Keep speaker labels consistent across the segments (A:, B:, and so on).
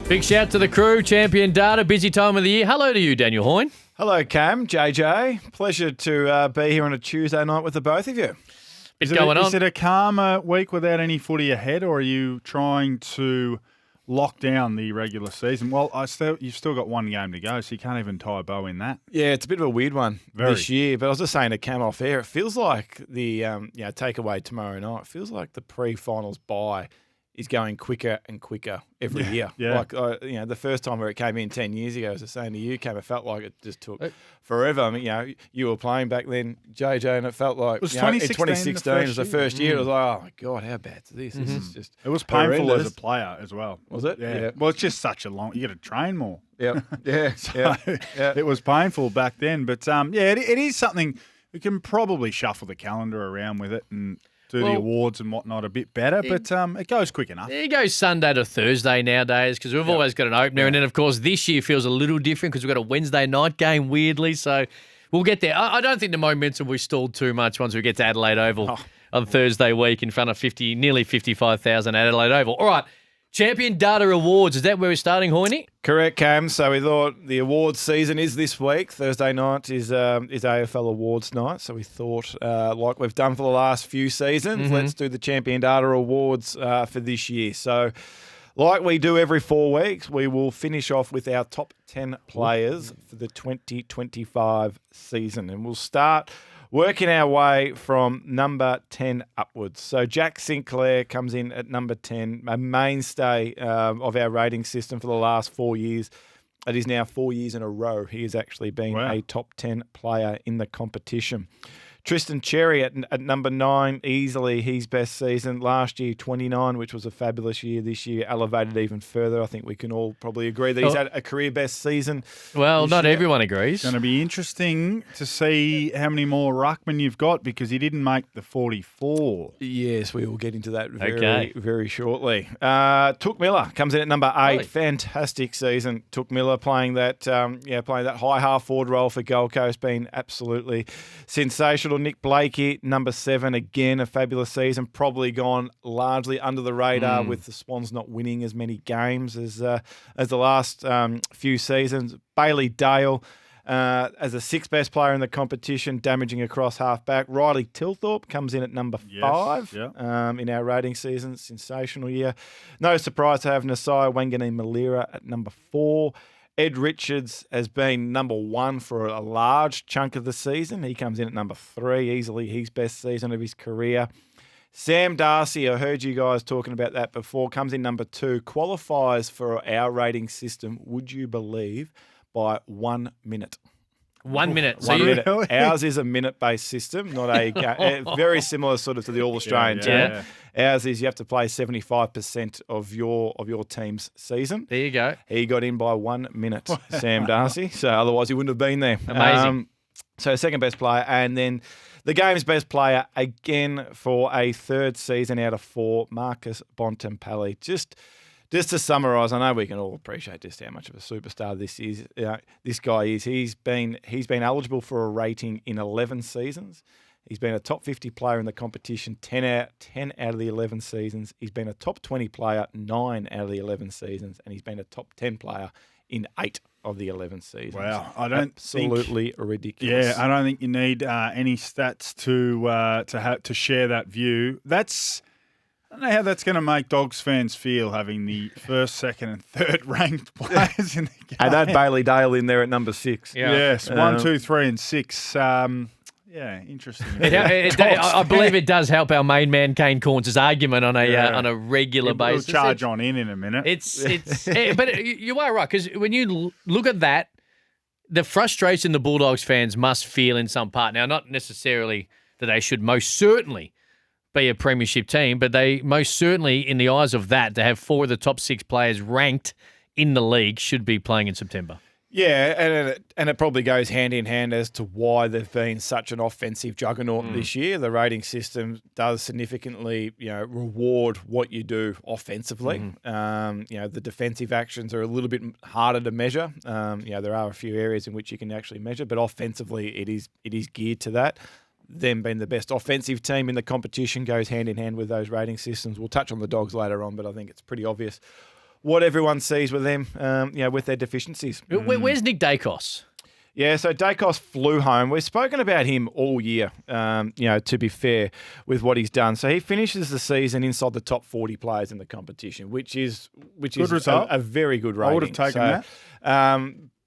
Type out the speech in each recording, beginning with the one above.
A: Big shout to the crew, Champion Data, busy time of the year. Hello to you, Daniel Hoyne.
B: Hello, Cam, JJ. Pleasure to be here on a Tuesday night with the both of you.
A: Is it
C: a calmer week without any footy ahead, or are you trying to lock down the regular season? Well, you've still got one game to go, so you can't even tie a bow in that.
B: Yeah, it's a bit of a weird one this year, but I was just saying to Cam off air, it feels like the takeaway tomorrow night, it feels like the pre-finals bye is going quicker and quicker every year.
C: Yeah.
B: Like, the first time where it came in 10 years ago, I was just saying to you, Cam, it felt like it just took forever. I mean, you were playing back then, JJ, and it felt like
C: it was
B: in
C: 2016
B: it was the first year. It was like, oh my God, how bad's this? This is just
C: It was painful
B: horrendous.
C: as a player as well.
B: Was it?
C: Yeah. Well, it's just such a long. You got to train more.
B: Yep. Yeah.
C: So it was painful back then, but it is something we can probably shuffle the calendar around with it and do the awards and whatnot a bit better, but it goes quick enough.
A: It goes Sunday to Thursday nowadays because we've always got an opener. And then, of course, this year feels a little different because we've got a Wednesday night game, weirdly. So we'll get there. I don't think the momentum will be stalled too much once we get to Adelaide Oval on Thursday week in front of nearly 55,000 Adelaide Oval. All right. Champion Data Awards. Is that where we're starting, Hoyney?
B: Correct, Cam. So we thought the awards season is this week. Thursday night is AFL Awards night. So we thought, like we've done for the last few seasons, let's do the Champion Data Awards for this year. So like we do every 4 weeks, we will finish off with our top 10 players for the 2025 season. And we'll start working our way from number 10 upwards. So Jack Sinclair comes in at number 10, a mainstay of our rating system for the last 4 years. It is now 4 years in a row. He has actually been a top 10 player in the competition. Tristan Cherry at number 9, easily his best season. Last year, 29, which was a fabulous year. This year, elevated even further. I think we can all probably agree that he's had a career best season.
A: Well, not everyone agrees.
C: It's going to be interesting to see how many more ruckmen you've got because he didn't make the 44.
B: Yes, we will get into that very shortly. Took Miller comes in at number 8. Really? Fantastic season. Took Miller playing that high half forward role for Gold Coast, been absolutely sensational. Nick Blakey, number 7, again, a fabulous season. Probably gone largely under the radar with the Swans not winning as many games as the last few seasons. Bailey Dale as the 6th best player in the competition, damaging across half-back. Riley Tilthorpe comes in at number 5 in our rating season. Sensational year. No surprise to have Nasai Wanganeen-Malira at number 4. Ed Richards has been number 1 for a large chunk of the season. He comes in at number 3, easily his best season of his career. Sam Darcy, I heard you guys talking about that before, comes in number 2, qualifies for our rating system, would you believe, by 1 minute.
A: 1 minute.
B: So 1 minute. Ours is a minute-based system, not a very similar sort of to the All-Australian team.
A: Yeah.
B: Ours is you have to play 75% of your team's season.
A: There you go.
B: He got in by 1 minute, Sam Darcy. So otherwise he wouldn't have been there.
A: Amazing.
B: So second best player, and then the game's best player again for a 3rd season out of 4, Marcus Bontempelli. Just to summarise, I know we can all appreciate just how much of a superstar this is. This guy is. He's been eligible for a rating in 11 seasons. He's been a top 50 player in the competition 10 out of the 11 seasons. He's been a top 20 player 9 out of the 11 seasons, and he's been a top 10 player in 8 of the 11 seasons.
C: Wow,
B: absolutely ridiculous.
C: Yeah, I don't think you need any stats to share that view. I don't know how that's going to make Dogs fans feel having the 1st, 2nd and 3rd ranked players in the game.
B: And that Bailey Dale in there at number 6.
A: Yeah.
C: Yes, 1, 2, 3 and 6. Interesting.
A: I believe it does help our main man Kane Corns' argument on a regular basis.
C: We'll charge on in a minute.
A: But you are right, because when you look at that, the frustration the Bulldogs fans must feel in some part. Now, not necessarily that they should most certainly be a premiership team, but they most certainly, in the eyes of that, to have 4 of the top 6 players ranked in the league should be playing in September.
B: Yeah, and it probably goes hand in hand as to why they've been such an offensive juggernaut this year. The rating system does significantly, reward what you do offensively. The defensive actions are a little bit harder to measure. There are a few areas in which you can actually measure, but offensively it is geared to that. Them being the best offensive team in the competition goes hand in hand with those rating systems. We'll touch on the Dogs later on, but I think it's pretty obvious what everyone sees with them, with their deficiencies.
A: Where's Nick Dacos?
B: Yeah, so Dacos flew home. We've spoken about him all year, to be fair, with what he's done. So he finishes the season inside the top 40 players in the competition, which is a very good rating.
C: I would have taken that.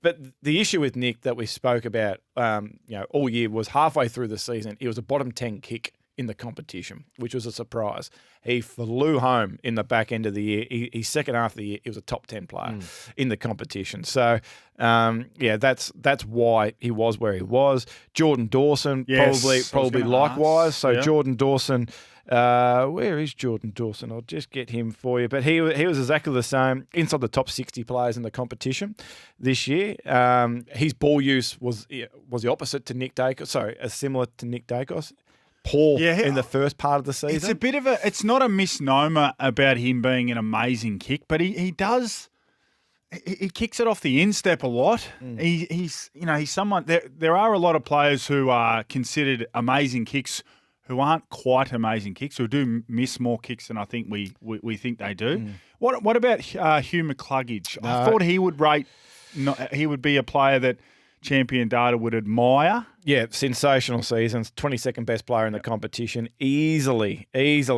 B: But the issue with Nick that we spoke about, all year was halfway through the season, he was a bottom 10 kick in the competition, which was a surprise. He flew home in the back end of the year. His second half of the year, he was a top 10 player in the competition. So, that's why he was where he was. Jordan Dawson, probably likewise. So Jordan Dawson, where is Jordan Dawson? I'll just get him for you. But he was exactly the same, inside the top 60 players in the competition this year. His ball use was the opposite to Nick Dacos. Sorry, similar to Nick Dacos. Poor in the first part of the season.
C: It's not a misnomer about him being an amazing kick, but he kicks it off the instep a lot. He's someone. There are a lot of players who are considered amazing kicks who aren't quite amazing kicks, who do miss more kicks than I think we think they do. What about Hugh McCluggage? I thought he would he would be a player that Champion Data would admire.
B: Yeah, sensational seasons. 22nd best player in the competition. Easily his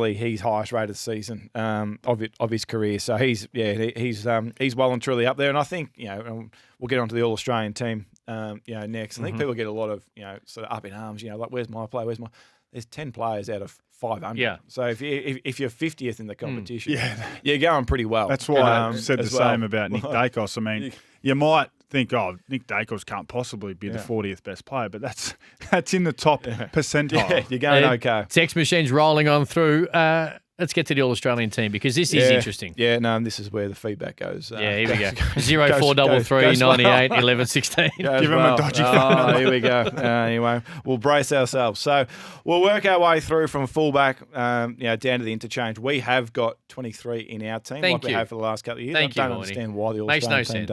B: highest rated season of his career. So he's well and truly up there. And I think we'll get onto the All Australian team next. I think people get a lot of sort of up in arms. Like where's my play? There's 10 players out of 500.
A: Yeah.
B: So if you're 50th in the competition, you're going pretty well.
C: That's why I said the same about Nick Dacos. I mean, you might think, Nick Dacos can't possibly be the 40th best player, but that's in the top percentile.
B: Yeah, you're going okay.
A: Text machine's rolling on through. Let's get to the All-Australian team because this is interesting.
B: Yeah, no, and this is where the feedback goes.
A: Here we go. 0433 98 11 16.
C: Give him a dodgy phone number.
B: Here we go. Anyway, we'll brace ourselves. So we'll work our way through from fullback down to the interchange. We have got 23 in our team we have for the last couple of years. I don't understand why the All-Australian team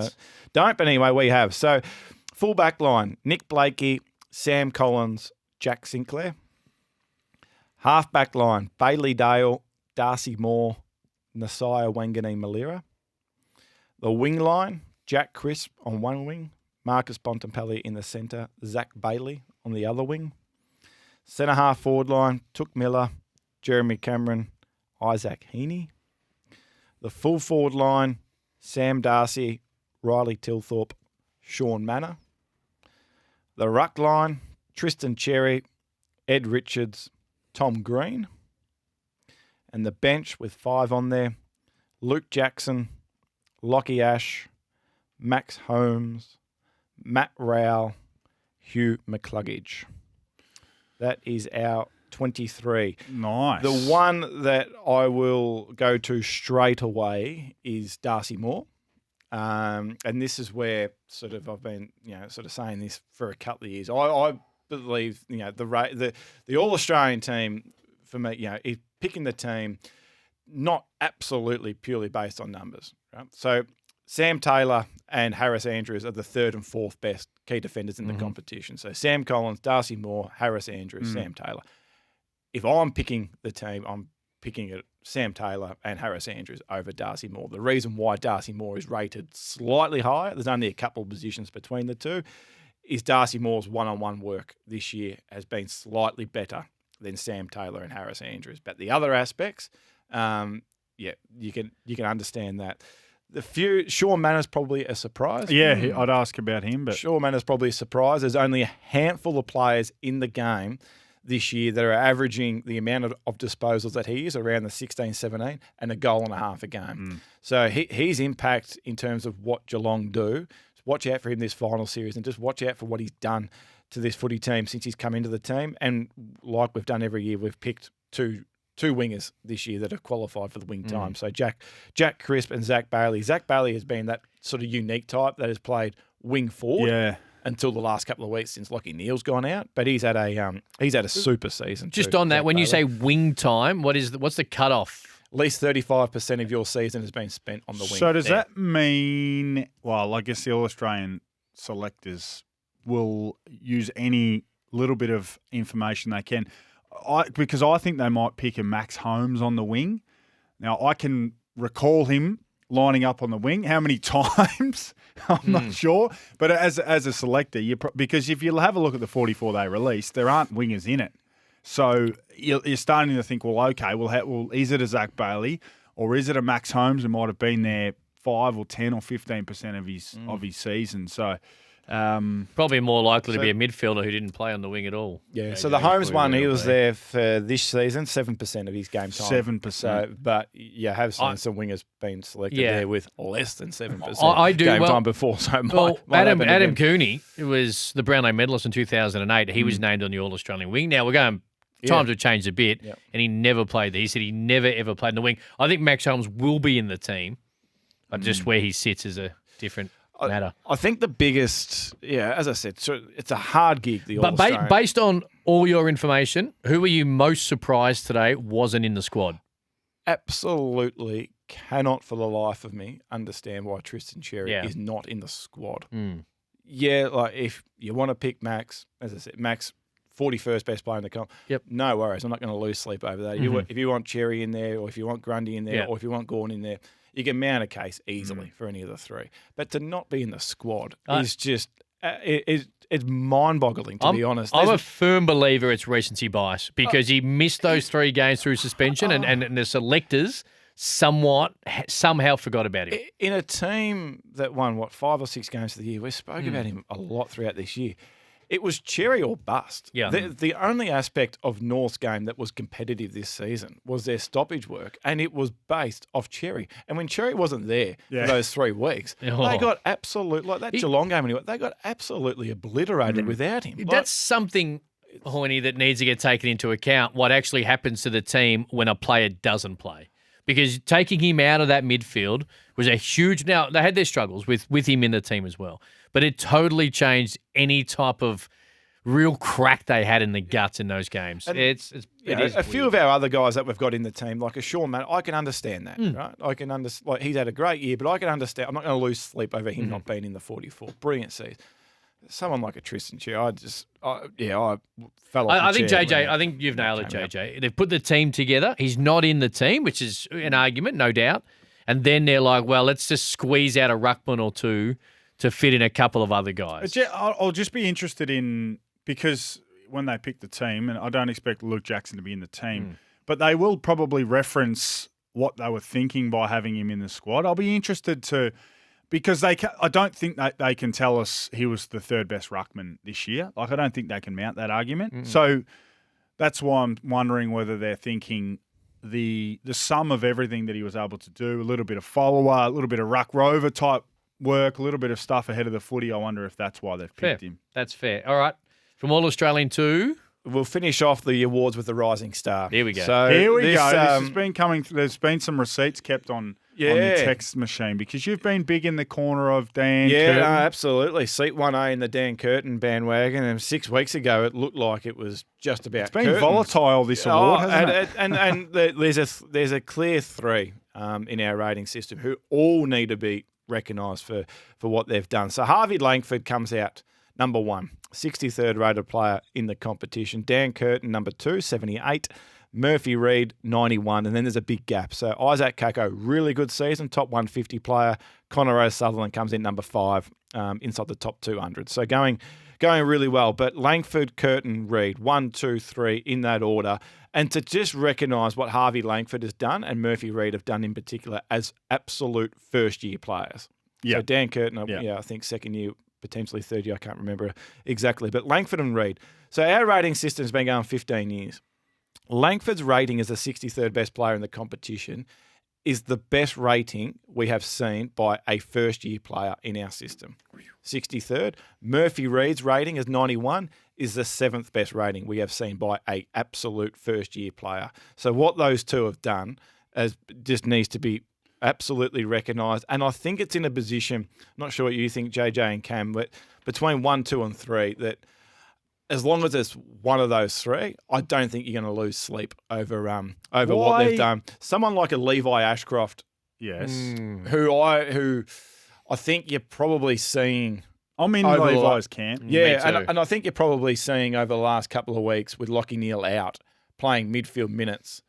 B: don't. But anyway, we have. So fullback line, Nick Blakey, Sam Collins, Jack Sinclair. Halfback line, Bailey Dale, Darcy Moore, Nasiah Wanganeen-Malira. The wing line, Jack Crisp on one wing, Marcus Bontempelli in the centre, Zach Bailey on the other wing. Centre half forward line, Took Miller, Jeremy Cameron, Isaac Heaney. The full forward line, Sam Darcy, Riley Tilthorpe, Sean Manor. The ruck line, Tristan Cherry, Ed Richards, Tom Green. And the bench with 5 on there, Luke Jackson, Lockie Ash, Max Holmes, Matt Rowell, Hugh McCluggage. That is our 23.
C: Nice.
B: The one that I will go to straight away is Darcy Moore. And this is where I've been saying this for a couple of years. I believe the All-Australian team for me is picking the team not absolutely purely based on numbers. Right? So Sam Taylor and Harris Andrews are the 3rd and 4th best key defenders in the competition. So Sam Collins, Darcy Moore, Harris Andrews, Sam Taylor. If I'm picking the team, I'm picking it Sam Taylor and Harris Andrews over Darcy Moore. The reason why Darcy Moore is rated slightly higher, there's only a couple of positions between the two, is Darcy Moore's one-on-one work this year has been slightly better than Sam Taylor and Harris Andrews. But the other aspects, you can understand that. Sean Manners probably a surprise.
C: Yeah, I'd ask about him. But
B: Sean Manners probably a surprise. There's only a handful of players in the game this year that are averaging the amount of disposals that he is, around the 16, 17, and a goal and a half a game. So his impact in terms of what Geelong do, watch out for him this final series and just watch out for what he's done to this footy team since he's come into the team. And like we've done every year, we've picked two wingers this year that have qualified for the wing time. So Jack Crisp and Zach Bailey. Zach Bailey has been that sort of unique type that has played wing forward until the last couple of weeks since Lockie Neal's gone out. But he's had a super season.
A: Just on that,
B: Zach
A: when
B: Bailey.
A: you say wing time, what's the cutoff?
B: At least 35% of your season has been spent on the wing.
C: So does that mean? Well, I guess the All-Australian selectors will use any little bit of information they can. Because I think they might pick a Max Holmes on the wing. Now, I can recall him lining up on the wing. How many times? I'm not sure. But as a selector, because if you have a look at the 44-day release, there aren't wingers in it. So you're starting to think, well, okay, is it a Zach Bailey or is it a Max Holmes who might have been there 5 or 10 or 15% of his season? So
A: probably more likely to be a midfielder who didn't play on the wing at all.
B: Yeah. So the Holmes one, he was there for this season, 7% of his game time.
C: 7%.
B: So, but you have seen some wingers being selected there with less than 7%
A: I do,
B: game time before. So
A: Adam Cooney, who was the Brownlow medalist in 2008, he was named on the All-Australian wing. Now we're going. Times have changed a bit, and he never played there. He said he never, ever played in the wing. I think Max Holmes will be in the team, but just where he sits is a different matter.
B: I think the biggest, as I said, so it's a hard gig, the All-Australian.
A: But based on all your information, who were you most surprised today wasn't in the squad?
B: Absolutely cannot for the life of me understand why Tristan Xerri is not in the squad. Yeah, like if you want to pick Max, as I said, Max 41st best player in the comp.
A: Yep.
B: No worries. I'm not going to lose sleep over that. If you want Cherry in there, or if you want Grundy in there, or if you want Gawn in there, you can mount a case easily for any of the three. But to not be in the squad is just it's mind-boggling, to be honest.
A: I'm a firm believer it's recency bias because he missed those 3 games through suspension and the selectors somehow forgot about him.
B: In a team that won, 5 or 6 games of the year, we spoke about him a lot throughout this year. It was Cherry or bust.
A: Yeah.
B: The only aspect of North's game that was competitive this season was their stoppage work, and it was based off Cherry. And when Cherry wasn't there for those 3 weeks, they got that Geelong game anyway, they got absolutely obliterated without him.
A: That's something, Hoyney, that needs to get taken into account, what actually happens to the team when a player doesn't play. Because taking him out of that midfield was a huge... Now, they had their struggles with him in the team as well, but it totally changed any type of real crack they had in the guts in those games.
B: And,
A: it is
B: a few of our other guys that we've got in the team, like a Sean Mann, I can understand that, right? I can understand... Like, he's had a great year, but I can understand... I'm not going to lose sleep over him not being in the 44. Brilliant season. Someone like a Tristan Xerri, I fell off
A: I think JJ, I think you've nailed it, JJ. They've put the team together. He's not in the team, which is an argument, no doubt. And then they're like, well, let's just squeeze out a ruckman or two to fit in a couple of other guys.
C: I'll just be interested in, because when they pick the team, and I don't expect Luke Jackson to be in the team, but they will probably reference what they were thinking by having him in the squad. I'll be interested to... Because I don't think that they can tell us he was the 3rd best ruckman this year. Like, I don't think they can mount that argument. So that's why I'm wondering whether they're thinking the sum of everything that he was able to do, a little bit of follower, a little bit of ruck rover type work, a little bit of stuff ahead of the footy. I wonder if that's why they've picked him.
A: That's fair. All right. From All-Australian 2...
B: We'll finish off the awards with the Rising Star.
A: Here we go.
B: So
C: Here we go. This has been coming. There's been some receipts kept on the text machine because you've been big in the corner of Dan Curtin.
B: Yeah, absolutely. Seat 1A in the Dan Curtin bandwagon. And 6 weeks ago, it looked like it was just about
C: It's been volatile, this award, hasn't it?
B: And there's a clear 3 in our rating system who all need to be recognised for what they've done. So Harvey Langford comes out number 1. 63rd rated player in the competition. Dan Curtin, number 2, 78. Murphy Reid, 91. And then there's a big gap. So Isaac Kako, really good season, top 150 player. Connor O'Sullivan comes in number 5, inside the top 200. So going really well. But Langford, Curtin, Reid, 1, 2, 3 in that order. And to just recognise what Harvey Langford has done and Murphy Reid have done in particular as absolute first-year players. Yeah. So Dan Curtin, I think second year, potentially third year, I can't remember exactly, but Langford and Reid. So our rating system has been going 15 years. Langford's rating as the 63rd best player in the competition is the best rating we have seen by a first-year player in our system. 63rd. Murphy Reid's rating as 91 is the 7th best rating we have seen by a absolute first-year player. So what those two have done just needs to be absolutely recognised. And I think it's in a position, I'm not sure what you think, JJ and Cam, but between 1, 2 and 3, that as long as it's one of those 3, I don't think you're going to lose sleep over what they've done. Someone like a Levi Ashcroft,
C: yes,
B: who I think you're probably seeing.
C: I'm in Levi's camp.
B: Yeah, and I think you're probably seeing over the last couple of weeks with Lachie Neale out, playing midfield minutes,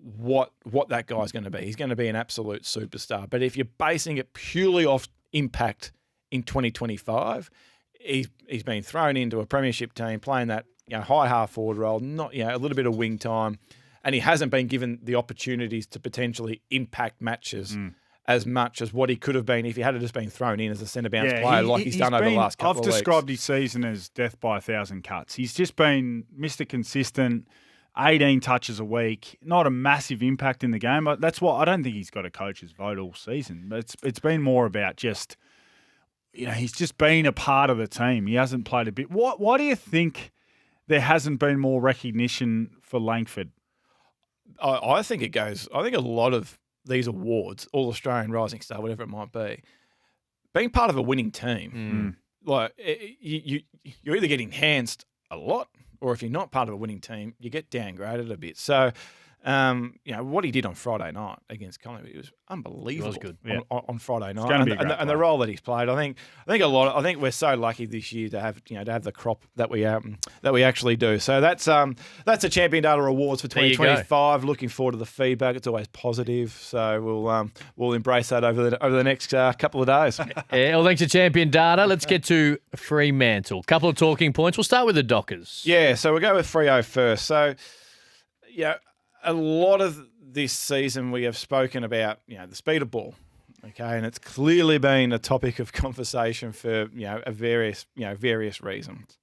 B: what that guy's going to be. He's going to be an absolute superstar. But if you're basing it purely off impact in 2025, he's been thrown into a premiership team playing that high half forward role, not a little bit of wing time, and he hasn't been given the opportunities to potentially impact matches as much as what he could have been if he had just been thrown in as a centre bounce player like he's done over the last couple of weeks.
C: I've described his season as death by 1,000 cuts. He's just been Mr. Consistent, 18 touches a week, not a massive impact in the game. But that's why I don't think he's got a coach's vote all season. But it's been more about just, he's just been a part of the team. He hasn't played a bit. Why do you think there hasn't been more recognition for Langford?
B: I think it goes. I think a lot of these awards, All Australian Rising Star, whatever it might be, being part of a winning team, like you're either getting enhanced a lot, or if you're not part of a winning team, you get downgraded a bit. So, what he did on Friday night against Collingwood, it was unbelievable.
C: It was good
B: on Friday night, and the role that he's played. I think we're so lucky this year to have the crop that we actually do. So that's a Champion Data Awards for 2025. Looking forward to the feedback. It's always positive. So we'll embrace that over the next couple of days.
A: Well, thanks to Champion Data. Let's get to Fremantle. Couple of talking points. We'll start with the Dockers.
B: Yeah, so we'll go with Freo first. So, a lot of this season we have spoken about, the speed of ball, okay, and it's clearly been a topic of conversation for various reasons.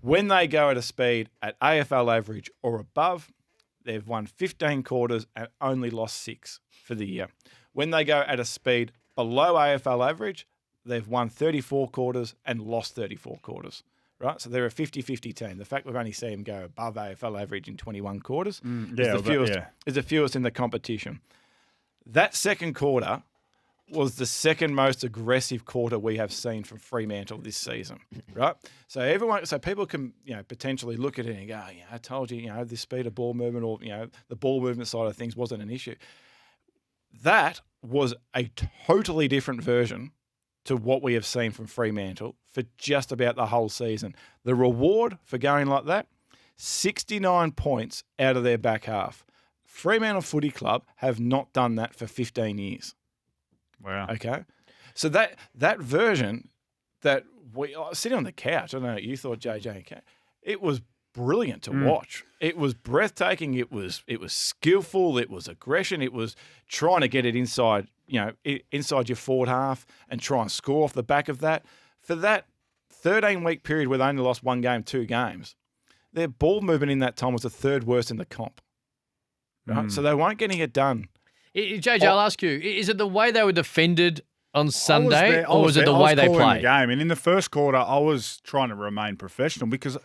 B: When they go at a speed at AFL average or above, they've won 15 quarters and only lost 6 for the year. When they go at a speed below AFL average, they've won 34 quarters and lost 34 quarters. Right, so they're a 50-50 team. The fact we've only seen them go above AFL average in 21 quarters is the fewest in the competition. That second quarter was the second most aggressive quarter we have seen from Fremantle this season. Right, so people can potentially look at it and go, I told you, this speed of ball movement or the ball movement side of things wasn't an issue. That was a totally different version to what we have seen from Fremantle for just about the whole season. The reward for going like that, 69 points out of their back half. Fremantle Footy Club have not done that for 15 years.
C: Wow.
B: Okay. So that version that we sitting on the couch, I don't know what you thought, JJ and Kat, it was brilliant to watch. It was breathtaking. It was skillful. It was aggression. It was trying to get it inside your forward half and try and score off the back of that. For that 13-week period where they only lost 1 game, 2 games, their ball movement in that time was the third worst in the comp. Right? So they weren't getting it done.
A: JJ, I'll ask you, is it the way they were defended on Sunday or was it the way they played?
C: The game. And in the first quarter, I was trying to remain professional because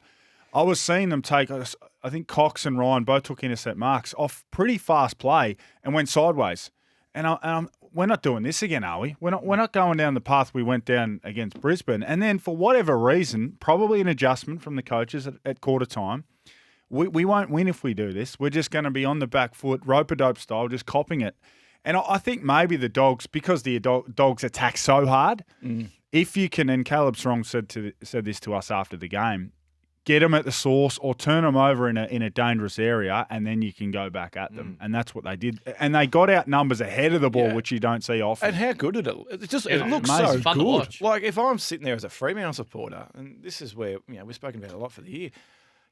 C: I was seeing them take, I think Cox and Ryan both took intercept marks off pretty fast play and went sideways. And we're not doing this again, are we? We're not going down the path we went down against Brisbane. And then for whatever reason, probably an adjustment from the coaches at quarter time, we won't win if we do this. We're just going to be on the back foot, rope-a-dope style, just copping it. And I think maybe the Dogs, because the Dogs attack so hard, if you can, and Caleb Strong said this to us after the game, get them at the source or turn them over in a dangerous area, and then you can go back at them. And that's what they did. And they got out numbers ahead of the ball, which you don't see often.
B: And how good did it? It looks
A: amazing.
B: So
A: good.
B: Like if I'm sitting there as a Fremantle supporter, and this is where we've spoken about it a lot for the year.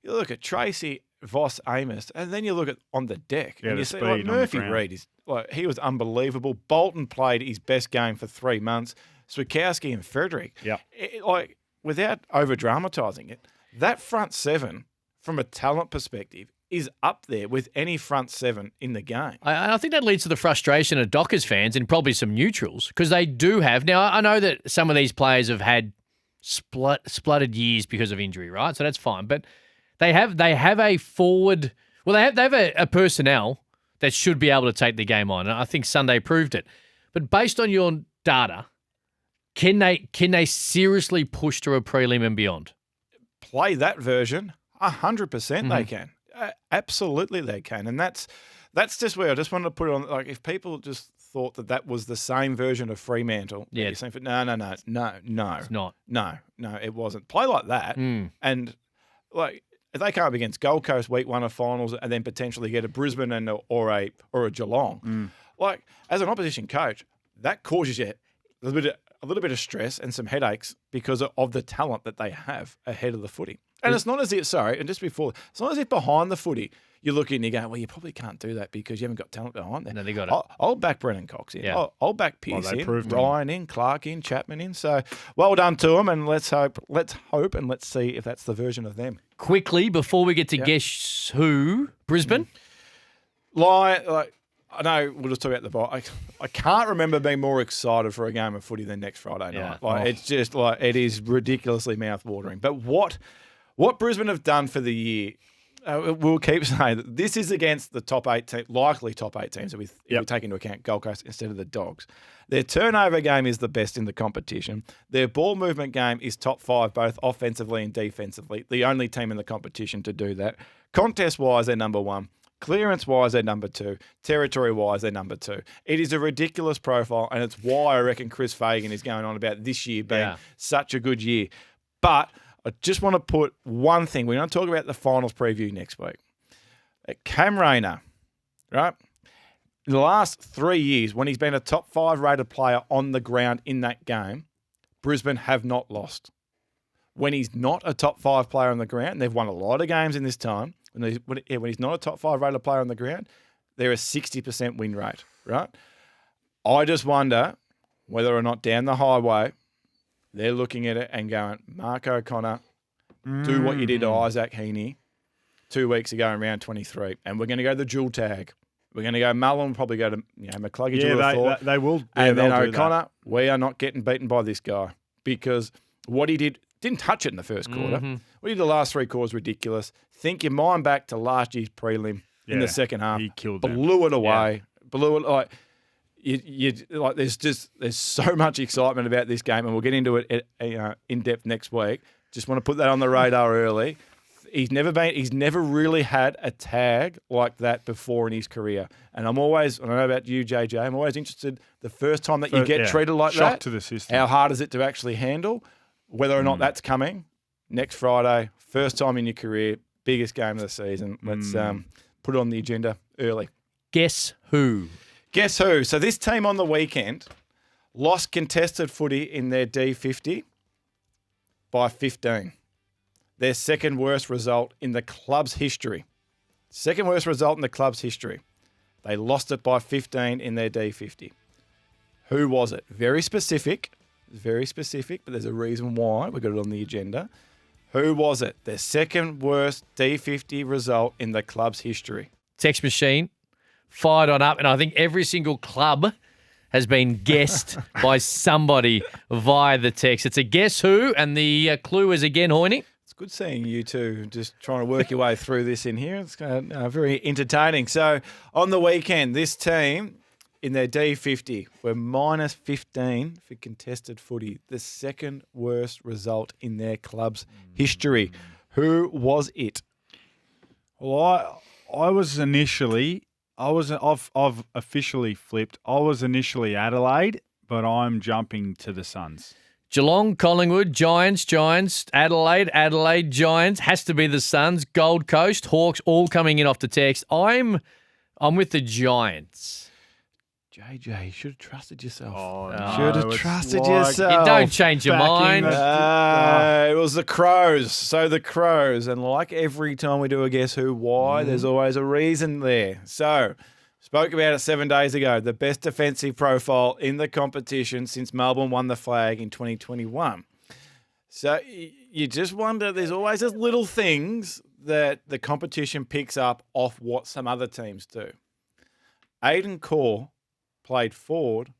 B: You look at Tracy, Voss, Amos, and then you look at on the deck, and you see like Murphy Reid he was unbelievable. Bolton played his best game for 3 months. Swikowski and Frederick. Without over dramatising it, that front seven, from a talent perspective, is up there with any front seven in the game.
A: I think that leads to the frustration of Dockers fans and probably some neutrals because they do have. Now, I know that some of these players have had spluttered years because of injury, right? So that's fine. But they have a forward. Well, they have a personnel that should be able to take the game on. And I think Sunday proved it. But based on your data, can they seriously push to a prelim and beyond?
B: Play that version, 100% they can. Absolutely they can. And that's just where I just wanted to put it on. Like if people just thought that was the same version of Fremantle.
A: Yeah.
B: You're saying, no.
A: It's not.
B: No, it wasn't. Play like that. And like if they come up against Gold Coast week 1 of finals and then potentially get a Brisbane or a Geelong, like as an opposition coach, that causes you a little bit of stress and some headaches because of the talent that they have ahead of the footy. And it's not as if, it's not as if behind the footy you're looking and you go, well, you probably can't do that because you haven't got talent behind there.
A: No, they got it.
B: I'll back Brennan Cox in.
A: Yeah.
B: I'll back Pearce in,
C: proved
B: Ryan in, Clark in, Chapman in. So well done to them, and let's hope and let's see if that's the version of them.
A: Quickly, before we get to Guess Who, Brisbane?
B: I know we'll just talk about the ball. I can't remember being more excited for a game of footy than next Friday night. It's just it is ridiculously mouth-watering. But what Brisbane have done for the year, we'll keep saying that this is against the top 8 likely top 8 teams if we take into account Gold Coast instead of the Dogs. Their turnover game is the best in the competition. Their ball movement game is top 5 both offensively and defensively. The only team in the competition to do that. Contest-wise, they're number 1. Clearance-wise, they're number 2. Territory-wise, they're number 2. It is a ridiculous profile, and it's why I reckon Chris Fagan is going on about this year being such a good year. But I just want to put one thing. We're going to talk about the finals preview next week. Cam Rayner, right? In the last 3 years, when he's been a top 5 rated player on the ground in that game, Brisbane have not lost. When he's not a top 5 player on the ground, and they've won a lot of games in this time, when he's not a top 5 rated player on the ground, they're a 60% win rate, right? I just wonder whether or not down the highway, they're looking at it and going, Mark O'Connor, do what you did to Isaac Heaney 2 weeks ago in round 23. And we're going to go the dual tag. We're going to go Mullen, probably go to McCluggage.
C: They will.
B: And then O'Connor, we are not getting beaten by this guy because what he didn't touch it in the first quarter. What he did the last 3 quarters ridiculous. Think your mind back to last year's prelim in the second half.
C: He killed
B: blew it away. Blew it like. There's so much excitement about this game, and we'll get into it in depth next week. Just want to put that on the radar early. He's never really had a tag like that before in his career, and I don't know about you, JJ. I'm always interested the first time that you get treated like
C: shock
B: that.
C: To the system.
B: How hard is it to actually handle? Whether or not that's coming next Friday, first time in your career, biggest game of the season. Let's put it on the agenda early.
A: Guess Who?
B: Guess who? So this team on the weekend lost contested footy in their D50 by 15. Their second worst result in the club's history. Second worst result in the club's history. They lost it by 15 in their D50. Who was it? Very specific, but there's a reason why. We got it on the agenda. Who was it? Their second worst D50 result in the club's history.
A: Text machine. Fired on up, and I think every single club has been guessed by somebody via the text. It's a guess who, and the clue is again Hoyney.
B: It's good seeing you two just trying to work your way through this in here. It's very entertaining. So on the weekend, this team in their D50 were minus 15 for contested footy, the second worst result in their club's history. Who was it?
C: Well, I've officially flipped. I was initially Adelaide, but I'm jumping to the Suns.
A: Geelong, Collingwood, Giants, Adelaide, Giants. Has to be the Suns. Gold Coast, Hawks, all coming in off the text. I'm with the Giants.
B: JJ, you should have trusted yourself.
C: Should have
B: trusted yourself.
A: You don't change your mind.
B: It was the Crows. So the Crows. And like every time we do a Guess Who, why, there's always a reason there. So, spoke about it 7 days ago. The best defensive profile in the competition since Melbourne won the flag in 2021. So you just wonder, there's always those little things that the competition picks up off what some other teams do. Aidan Corr played forward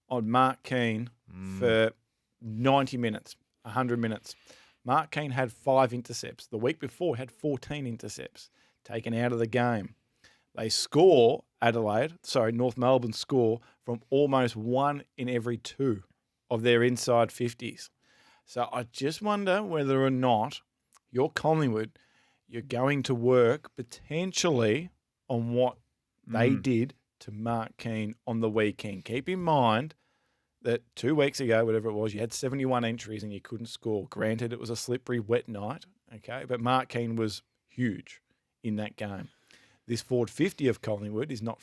B: on Mark Keane for 90 minutes, 100 minutes. Mark Keane had 5 intercepts. The week before, had 14 intercepts taken out of the game. They score, North Melbourne score from almost 1 in every 2 of their inside 50s. So I just wonder whether or not you're Collingwood, you're going to work potentially on what they did to Mark Keane on the weekend. Keep in mind that 2 weeks ago, whatever it was, you had 71 entries and you couldn't score. Granted, it was a slippery, wet night, okay? But Mark Keane was huge in that game. This forward 50 of Collingwood is not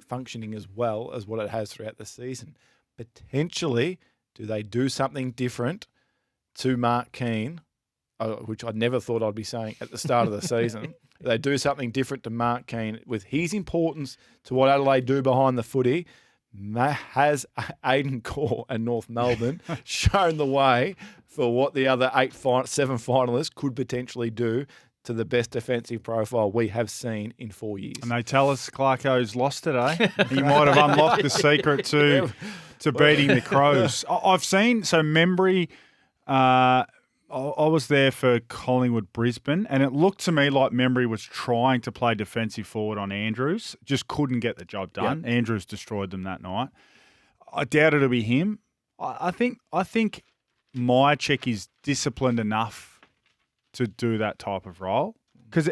B: functioning as well as what it has throughout the season. Potentially, do they do something different to Mark Keane, which I never thought I'd be saying at the start of the season? They do something different to Mark Keane with his importance to what Adelaide do behind the footy. Has Aidan Corr and North Melbourne shown the way for what the other 7 finalists could potentially do to the best defensive profile we have seen in 4 years?
C: And they tell us Clarko's lost it, eh? He might have unlocked the secret to beating the Crows. I've seen, so Membry, I was there for Collingwood Brisbane, and it looked to me like Membry was trying to play defensive forward on Andrews, just couldn't get the job done. Yep. Andrews destroyed them that night. I doubt it'll be him. I think Myercheck is disciplined enough to do that type of role, because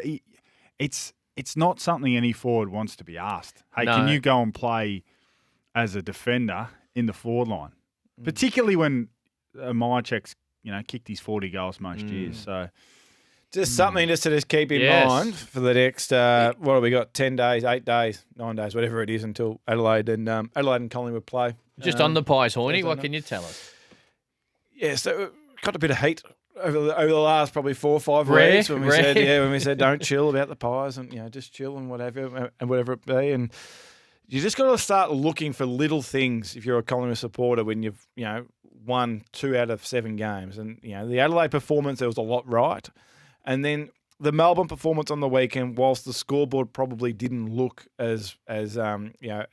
C: it's not something any forward wants to be asked. Hey, can you go and play as a defender in the forward line? Particularly when Myercheck's kicked his 40 goals most years. So
B: just something just to keep in mind for the next, what have we got, 10 days, 8 days, 9 days, whatever it is, until Adelaide and Collingwood play.
A: Just on the pies, Hoyney, what can you tell us?
B: Yeah, so got a bit of heat over the last probably 4 or 5 weeks when we said don't chill about the pies and just chill and whatever it be. And you just got to start looking for little things if you're a Collingwood supporter when you've won 2 out of 7 games. And the Adelaide performance, there was a lot right, and then the Melbourne performance on the weekend, whilst the scoreboard probably didn't look as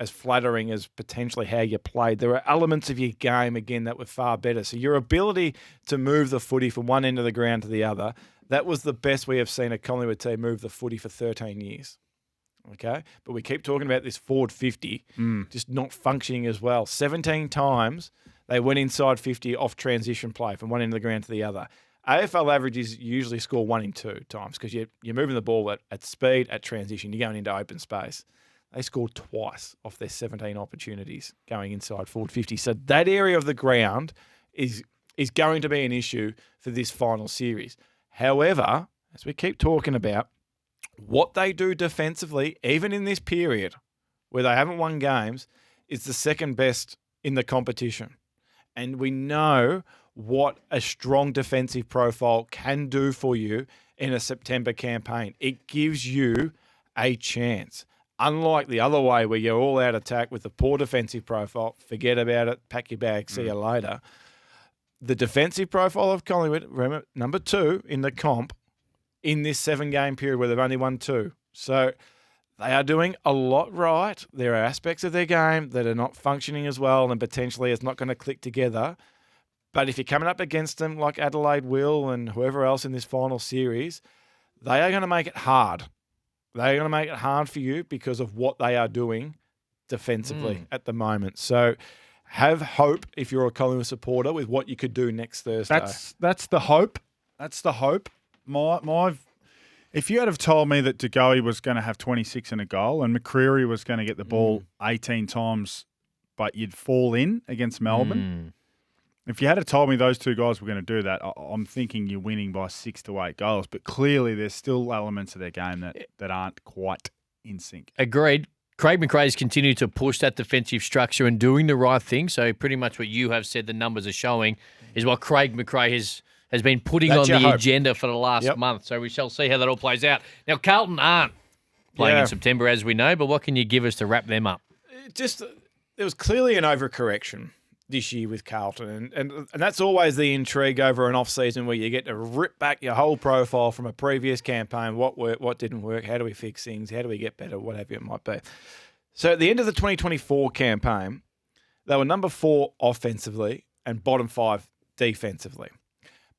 B: flattering as potentially how you played, there were elements of your game again that were far better. So your ability to move the footy from one end of the ground to the other, that was the best we have seen a Collingwood team move the footy for 13 years. Okay, but we keep talking about this forward 50 just not functioning as well. 17 times they went inside 50 off transition play from one end of the ground to the other. AFL averages usually score 1 in 2 times because you're moving the ball at speed, at transition. You're going into open space. They scored twice off their 17 opportunities going inside forward 50. So that area of the ground is going to be an issue for this final series. However, as we keep talking about, what they do defensively, even in this period where they haven't won games, is the second best in the competition. And we know what a strong defensive profile can do for you in a September campaign. It gives you a chance. Unlike the other way where you're all out attack with a poor defensive profile, forget about it, pack your bag, see you later. The defensive profile of Collingwood, remember, number 2 in the comp in this 7-game period where they've only won 2. So they are doing a lot right. There are aspects of their game that are not functioning as well and potentially it's not going to click together. But if you're coming up against them like Adelaide will and whoever else in this final series, they are going to make it hard. They're going to make it hard for you because of what they are doing defensively at the moment. So have hope if you're a Collingwood supporter with what you could do next Thursday.
C: That's the hope. That's the hope. If you had have told me that De Goey was going to have 26 and a goal and McCreery was going to get the ball 18 times, but you'd fall in against Melbourne, if you had have told me those 2 guys were going to do that, I'm thinking you're winning by 6 to 8 goals. But clearly there's still elements of their game that aren't quite in sync.
A: Agreed. Craig McRae's continued to push that defensive structure and doing the right thing. So pretty much what you have said the numbers are showing is what Craig McRae has been putting on the agenda for the last month. So we shall see how that all plays out. Now, Carlton aren't playing in September, as we know, but what can you give us to wrap them up?
B: There was clearly an overcorrection this year with Carlton, and that's always the intrigue over an off-season where you get to rip back your whole profile from a previous campaign. What worked, what didn't work, how do we fix things, how do we get better, whatever it might be. So at the end of the 2024 campaign, they were number 4 offensively and bottom 5 defensively.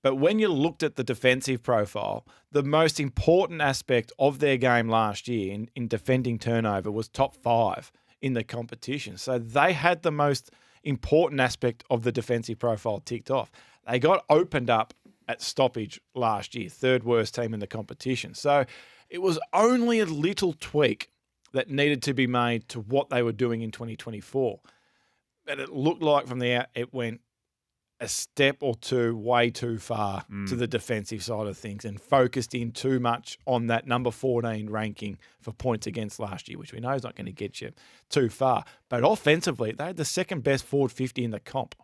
B: But when you looked at the defensive profile, the most important aspect of their game last year in defending turnover was top 5 in the competition. So they had the most important aspect of the defensive profile ticked off. They got opened up at stoppage last year, 3rd worst team in the competition. So it was only a little tweak that needed to be made to what they were doing in 2024. But it looked like from the out, it went a step or two way too far to the defensive side of things and focused in too much on that number 14 ranking for points against last year, which we know is not going to get you too far. But offensively, they had the second best forward 50 in the comp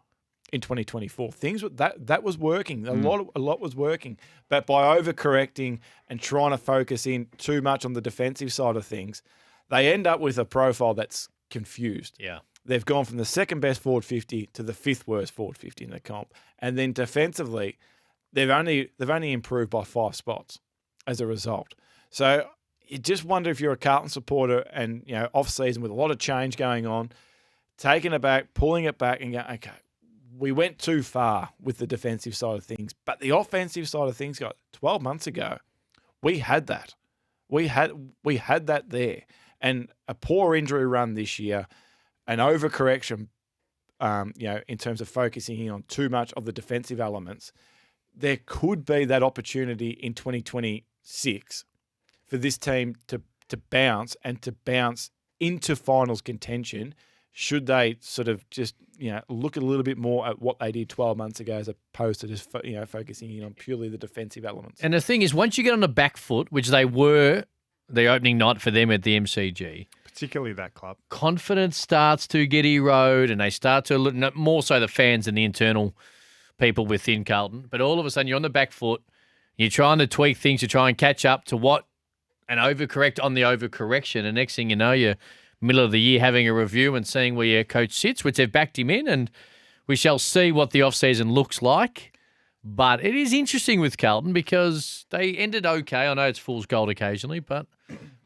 B: in 2024. Things that was working. A lot was working. But by overcorrecting and trying to focus in too much on the defensive side of things, they end up with a profile that's confused.
A: Yeah.
B: They've gone from the second best forward 50 to the fifth worst forward 50 in the comp. And then defensively, they've only improved by 5 spots as a result. So you just wonder if you're a Carlton supporter and, off season with a lot of change going on, taking it back, pulling it back and going, okay, we went too far with the defensive side of things. But the offensive side of things, 12 months ago, we had that. We had that there. And a poor injury run this year, an overcorrection, in terms of focusing in on too much of the defensive elements, there could be that opportunity in 2026 for this team to bounce into finals contention should they sort of just, look a little bit more at what they did 12 months ago as opposed to just, focusing in on purely the defensive elements.
A: And the thing is, once you get on the back foot, which they were the opening night for them at the MCG,
C: particularly that club,
A: confidence starts to get eroded and they start to look, more so the fans than the internal people within Carlton. But all of a sudden you're on the back foot, you're trying to tweak things to try and catch up to what and overcorrect on the overcorrection. And next thing you know, you're middle of the year having a review and seeing where your coach sits, which they've backed him in, and we shall see what the off-season looks like. But it is interesting with Carlton because they ended okay. I know it's fool's gold occasionally, but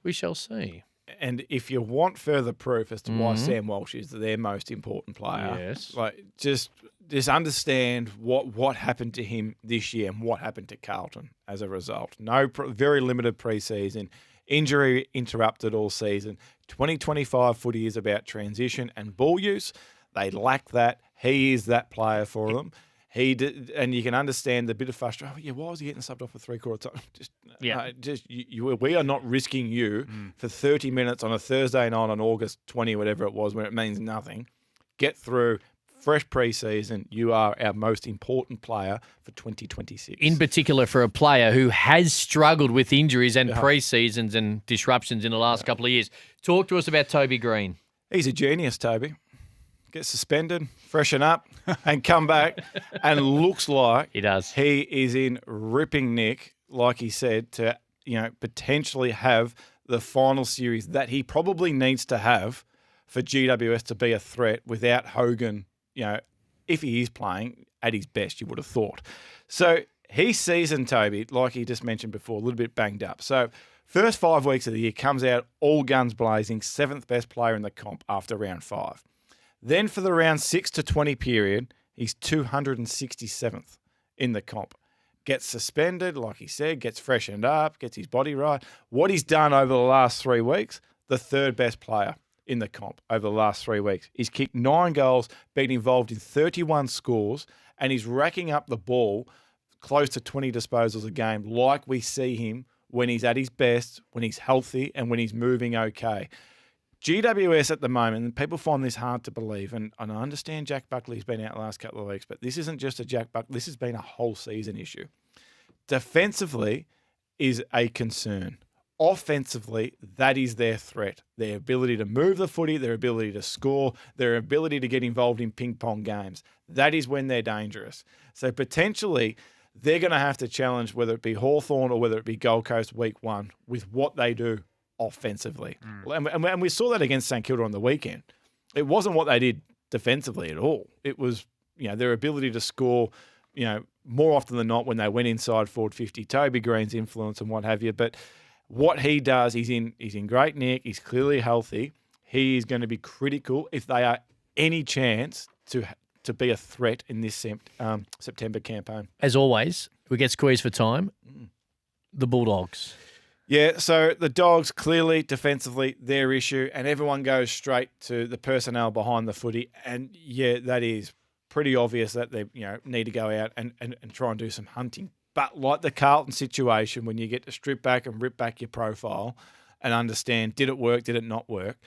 A: we shall see.
B: And if you want further proof as to why Sam Walsh is their most important player,
A: yes,
B: just understand what happened to him this year and what happened to Carlton as a result. Very limited preseason, injury interrupted all season. 2025 footy is about transition and ball use. They lack that. He is that player for them. He did, and you can understand the bit of frustration. Oh, yeah, why was he getting subbed off for 3/4 time? We are not risking you for 30 minutes on a Thursday night on August 20, whatever it was, when it means nothing. Get through. Fresh preseason. You are our most important player for 2026.
A: In particular, for a player who has struggled with injuries and preseasons and disruptions in the last couple of years. Talk to us about Toby Greene.
B: He's a genius, Toby. Get suspended, freshen up, and come back, and looks like
A: he does.
B: He is in ripping nick, like he said, to potentially have the final series that he probably needs to have for GWS to be a threat without Hogan. If he is playing at his best, you would have thought. So he's seasoned, Toby, like he just mentioned before, a little bit banged up. So first 5 weeks of the year comes out all guns blazing, 7th best player in the comp after round 5. Then for the round 6 to 20 period, he's 267th in the comp. Gets suspended, like he said, gets freshened up, gets his body right. What he's done over the last 3 weeks, the 3rd best player in the comp over the last 3 weeks. He's kicked 9 goals, been involved in 31 scores, and he's racking up the ball close to 20 disposals a game, like we see him when he's at his best, when he's healthy, and when he's moving okay. GWS at the moment, and people find this hard to believe, and I understand Jack Buckley's been out the last couple of weeks, but this isn't just a Jack Buckley, this has been a whole season issue. Defensively is a concern. Offensively, that is their threat. Their ability to move the footy, their ability to score, their ability to get involved in ping-pong games. That is when they're dangerous. So potentially, they're going to have to challenge whether it be Hawthorn or whether it be Gold Coast week 1 with what they do offensively. And we saw that against St Kilda on the weekend. It wasn't what they did defensively at all. It was, their ability to score, more often than not when they went inside forward 50, Toby Greene's influence and what have you. But what he does, he's in great nick. He's clearly healthy. He is going to be critical if they are any chance to be a threat in this September campaign.
A: As always, we get squeezed for time. The Bulldogs.
B: Yeah, so the Dogs clearly defensively their issue, and everyone goes straight to the personnel behind the footy. And yeah, that is pretty obvious that they need to go out and try and do some hunting. But like the Carlton situation, when you get to strip back and rip back your profile and understand, did it work, did it not work?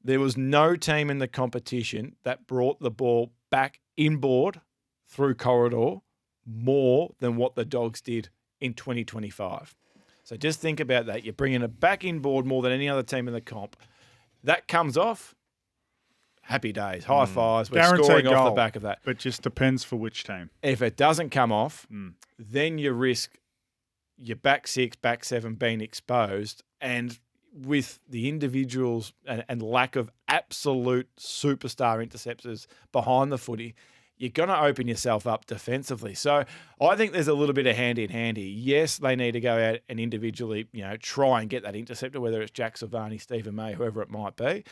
B: There was no team in the competition that brought the ball back inboard through corridor more than what the Dogs did in 2025. So just think about that. You're bringing it back inboard more than any other team in the comp. That comes off, happy days, high fives. We're
C: Guaranteed
B: scoring
C: goal,
B: off the back of that.
C: But just depends for which team.
B: If it doesn't come off, then you risk your back six, back seven being exposed. And with the individuals and lack of absolute superstar interceptors behind the footy, you're going to open yourself up defensively. So I think there's a little bit of hand in handy. Yes, they need to go out and individually, try and get that interceptor, whether it's Jack Silvani, Stephen May, whoever it might be.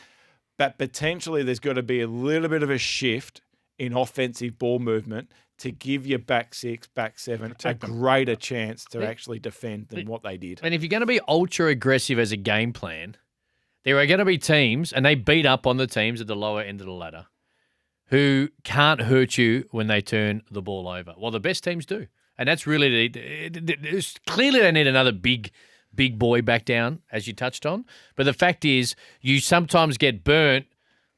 B: But potentially there's got to be a little bit of a shift in offensive ball movement to give your back six, back seven a greater chance to actually defend than what they did.
A: And if you're going to be ultra aggressive as a game plan, there are going to be teams, and they beat up on the teams at the lower end of the ladder, who can't hurt you when they turn the ball over. Well, the best teams do. And that's really clearly they need another big boy back down, as you touched on. But the fact is, you sometimes get burnt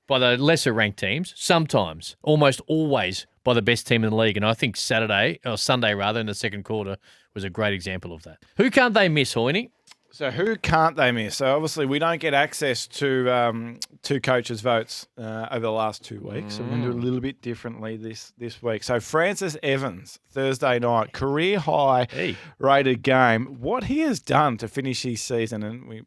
A: by the lesser ranked teams, sometimes, almost always by the best team in the league. And I think Sunday in the second quarter was a great example of that. Who can't they miss, Hoyney?
B: So who can't they miss? So obviously we don't get access to two coaches' votes over the last 2 weeks. So we're going to do a little bit differently this week. So Francis Evans, Thursday night, career high rated game. What he has done to finish his season, and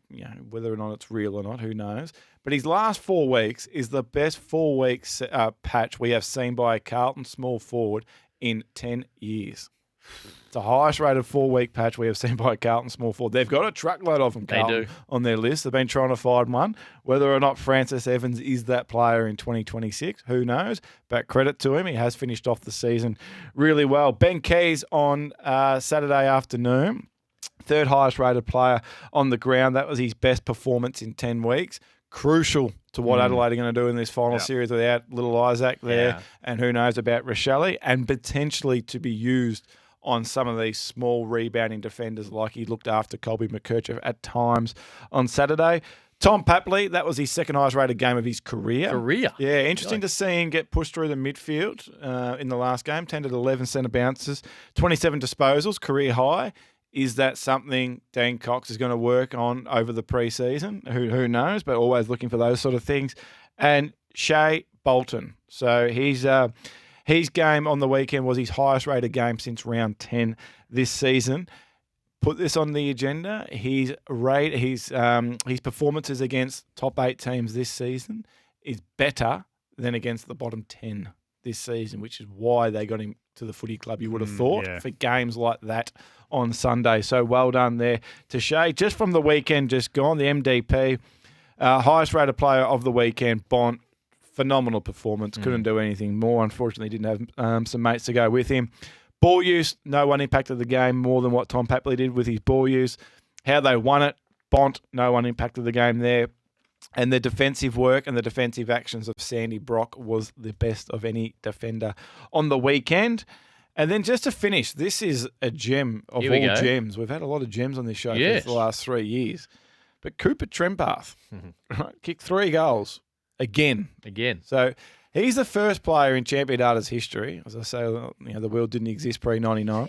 B: whether or not it's real or not, who knows? But his last 4 weeks is the best 4 weeks patch we have seen by a Carlton small forward in 10 years. It's the highest rated 4-week patch we have seen by a Carlton small forward. They've got a truckload of them, Carlton, on their list. They've been trying to find one. Whether or not Francis Evans is that player in 2026, who knows? But credit to him. He has finished off the season really well. Ben Keys on Saturday afternoon, third highest rated player on the ground. That was his best performance in 10 weeks. Crucial to what Adelaide are going to do in this final series without little Isaac there. And who knows about Rochelle, and potentially to be used on some of these small rebounding defenders like he looked after Colby McKercher at times on Saturday. Tom Papley, that was his second highest rated game of his career. Yeah, interesting to see him get pushed through the midfield in the last game. 10 to 11 centre bounces, 27 disposals, career high. Is that something Dan Cox is going to work on over the preseason? Who knows, but always looking for those sort of things. And Shea Bolton. So his game on the weekend was his highest rated game since round 10 this season. Put this on the agenda. His performances against top 8 teams this season is better than against the bottom 10 this season, which is why they got him to the footy club, you would have thought, for games like that on Sunday. So well done there to Shea. Just from the weekend just gone, the MDP, highest rated player of the weekend, Bont. Phenomenal performance. Couldn't do anything more. Unfortunately, didn't have some mates to go with him. Ball use, no one impacted the game more than what Tom Papley did with his ball use. How they won it, Bont, no one impacted the game there. And the defensive work and the defensive actions of Sandy Brock was the best of any defender on the weekend. And then just to finish, this is a gem of all gems. We've had a lot of gems on this show for the last 3 years. But Cooper Trempath, kicked 3 goals. Again. So he's the first player in Champion Data's history. As I say, the world didn't exist pre-99.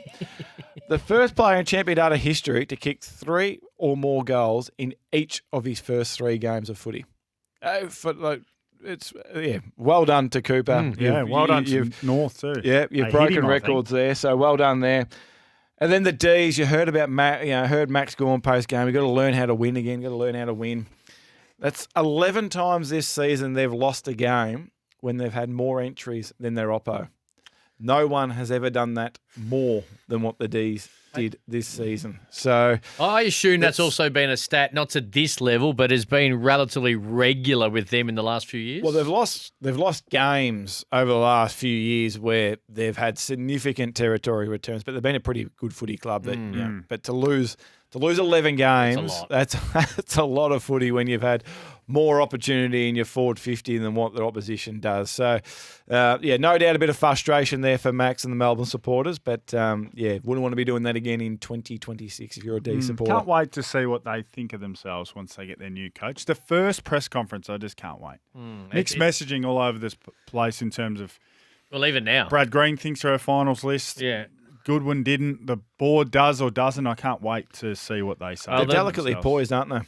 B: The first player in Champion Data history to kick 3 or more goals in each of his first 3 games of footy. Well done to Cooper.
C: Well done to North too.
B: Yeah, you've broken records there, so well done there. And then the D's, you heard about heard Max Gorn post game. You've got to learn how to win again. You've got to learn how to win. That's 11 times this season they've lost a game when they've had more entries than their oppo. No one has ever done that more than what the D's did this season. So
A: I assume that's also been a stat, not to this level, but has been relatively regular with them in the last few years.
B: Well, they've lost games over the last few years where they've had significant territory returns, but they've been a pretty good footy club. But to lose 11 games, that's a lot of footy when you've had more opportunity in your forward 50 than what the opposition does. So, no doubt a bit of frustration there for Max and the Melbourne supporters, but, wouldn't want to be doing that again in 2026 if you're a D supporter.
C: Can't wait to see what they think of themselves once they get their new coach. The first press conference, I just can't wait. Mixed messaging all over this place in terms of
A: Well, even now.
C: Brad Green thinks her finals list.
A: Yeah.
C: Goodwin didn't. The board does or doesn't. I can't wait to see what they say.
B: They're delicately poised, aren't they?